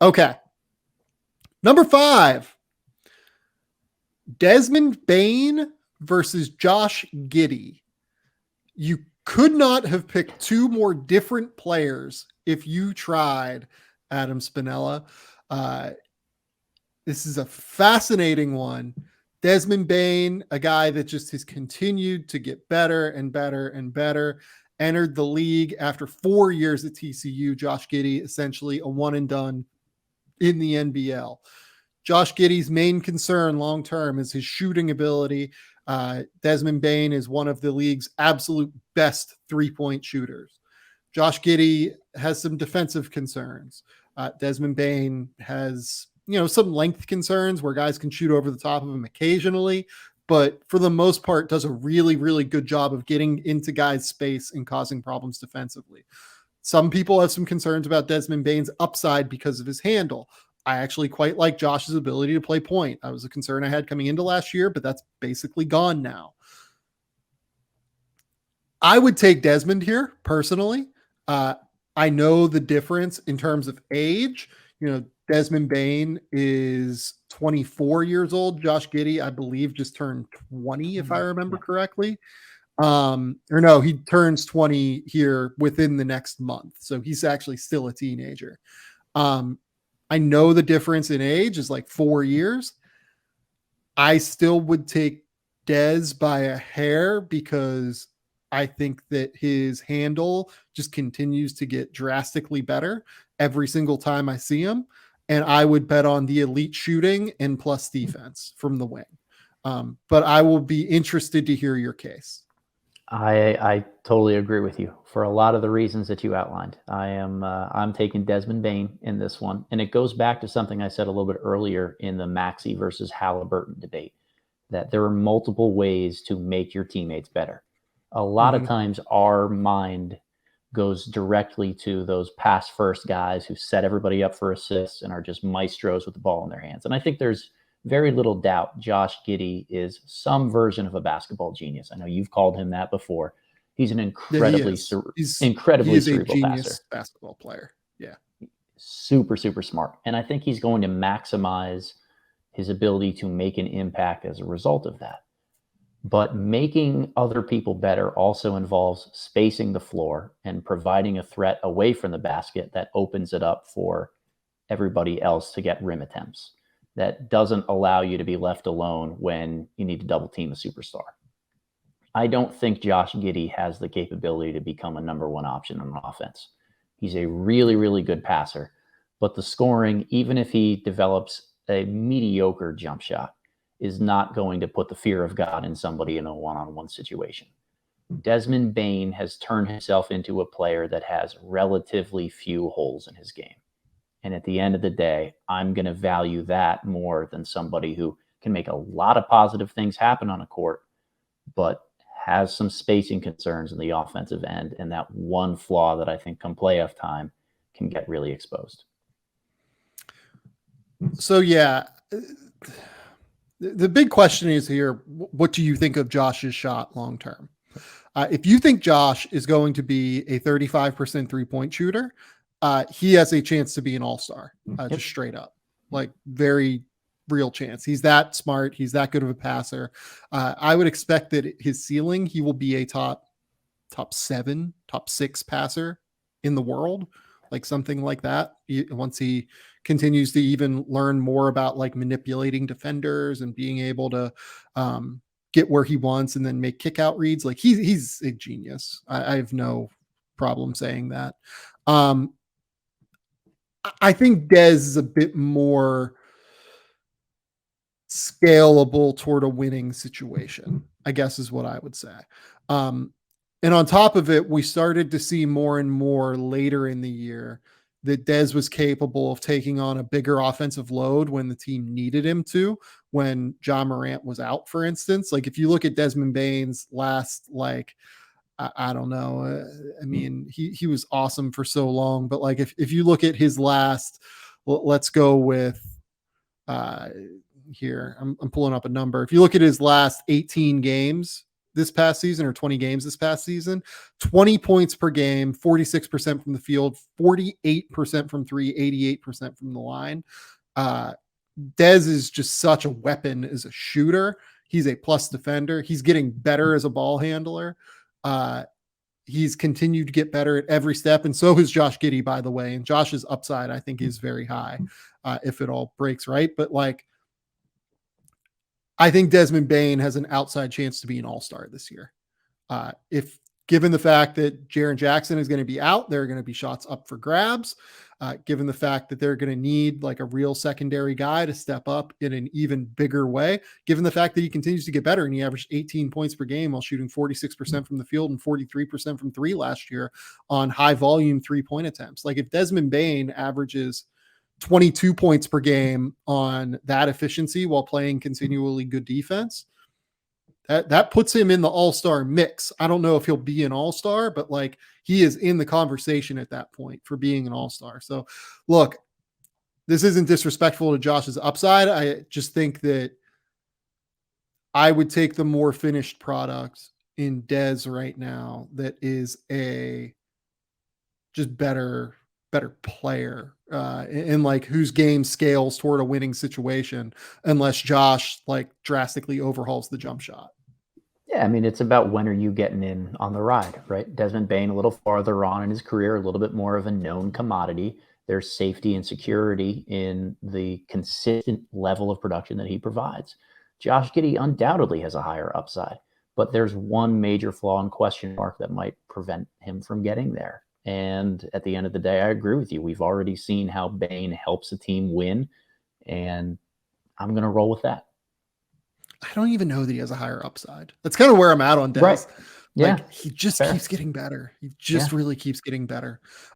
Okay. Number 5, Desmond Bane versus Josh Giddey. You could not have picked two more different players if you tried, Adam Spinella. This is a fascinating one. Desmond Bane, a guy that just has continued to get better and better and better, entered the league after 4 years at TCU. Josh Giddey, essentially a one and done in the NBL. Josh Giddey's main concern long term is his shooting ability. Desmond Bane is one of the league's absolute best 3-point shooters. Josh Giddey has some defensive concerns. Desmond Bane has, some length concerns where guys can shoot over the top of him occasionally, but for the most part does a really, really good job of getting into guys' space and causing problems defensively. Some people have some concerns about Desmond Bane's upside because of his handle. I actually quite like Josh's ability to play point. That was a concern I had coming into last year, but that's basically gone now. I would take Desmond here personally. I know the difference in terms of age. Desmond Bane is 24 years old. Josh Giddey, I believe, just turned 20, if I remember correctly. Or no, he turns 20 here within the next month. So he's actually still a teenager. I know the difference in age is like 4 years. I still would take Des by a hair because I think that his handle just continues to get drastically better every single time I see him. And I would bet on the elite shooting and plus defense from the wing. But I will be interested to hear your case. I totally agree with you for a lot of the reasons that you outlined. I'm taking Desmond Bane in this one, and it goes back to something I said a little bit earlier in the Maxey versus Halliburton debate, that there are multiple ways to make your teammates better. A lot of times our mind goes directly to those pass first guys who set everybody up for assists and are just maestros with the ball in their hands. And I think there's very little doubt Josh Giddey is some version of a basketball genius. I know you've called him that before. He's an incredibly cerebral genius basketball player. Yeah. Super, super smart. And I think he's going to maximize his ability to make an impact as a result of that. But making other people better also involves spacing the floor and providing a threat away from the basket that opens it up for everybody else to get rim attempts. That doesn't allow you to be left alone when you need to double team a superstar. I don't think Josh Giddey has the capability to become a number one option on offense. He's a really, really good passer, but the scoring, even if he develops a mediocre jump shot, is not going to put the fear of God in somebody in a one-on-one situation. Desmond Bane has turned himself into a player that has relatively few holes in his game. And at the end of the day, I'm going to value that more than somebody who can make a lot of positive things happen on a court, but has some spacing concerns in the offensive end. And that one flaw that I think come playoff time can get really exposed. So, yeah, the big question is here, what do you think of Josh's shot long term? If you think Josh is going to be a 35% 3-point shooter, he has a chance to be an all-star, just straight up, like very real chance. He's that smart. He's that good of a passer. I would expect that his ceiling, he will be a top 7, top 6 passer in the world, like something like that. Once he continues to even learn more about like manipulating defenders and being able to get where he wants and then make kick out reads. Like he's a genius. I have no problem saying that. I think Dez is a bit more scalable toward a winning situation, I guess is what I would say. And on top of it, we started to see more and more later in the year that Dez was capable of taking on a bigger offensive load when the team needed him to, when John Morant was out, for instance. Like if you look at Desmond Bane's last, I don't know. I mean, he was awesome for so long, but like if you look at his last, let's go with here. I'm pulling up a number. If you look at his last 18 games this past season, or 20 games this past season, 20 points per game, 46% from the field, 48% from three, 88% from the line. Dez is just such a weapon as a shooter. He's a plus defender. He's getting better as a ball handler. He's continued to get better at every step. And so has Josh Giddey, by the way. And Josh's upside, I think, is very high if it all breaks right. But like, I think Desmond Bane has an outside chance to be an all-star this year. If given the fact that Jaren Jackson is going to be out, there are going to be shots up for grabs. Given the fact that they're going to need like a real secondary guy to step up in an even bigger way, given the fact that he continues to get better and he averaged 18 points per game while shooting 46% from the field and 43% from three last year on high volume 3-point attempts. Like if Desmond Bane averages 22 points per game on that efficiency while playing continually good defense, that puts him in the all-star mix. I don't know if he'll be an all-star, but like he is in the conversation at that point for being an all-star. So look, this isn't disrespectful to Josh's upside. I just think that I would take the more finished product in Dez right now that is a just better player and like whose game scales toward a winning situation, unless Josh like drastically overhauls the jump shot. Yeah, I mean, it's about when are you getting in on the ride, right? Desmond Bane, a little farther on in his career, a little bit more of a known commodity. There's safety and security in the consistent level of production that he provides. Josh Giddey undoubtedly has a higher upside, but there's one major flaw and question mark that might prevent him from getting there. And at the end of the day, I agree with you. We've already seen how Bane helps a team win, and I'm going to roll with that. I don't even know that he has a higher upside. That's kind of where I'm at on Dez. Right. Like Yeah. he just keeps getting better. He just really keeps getting better.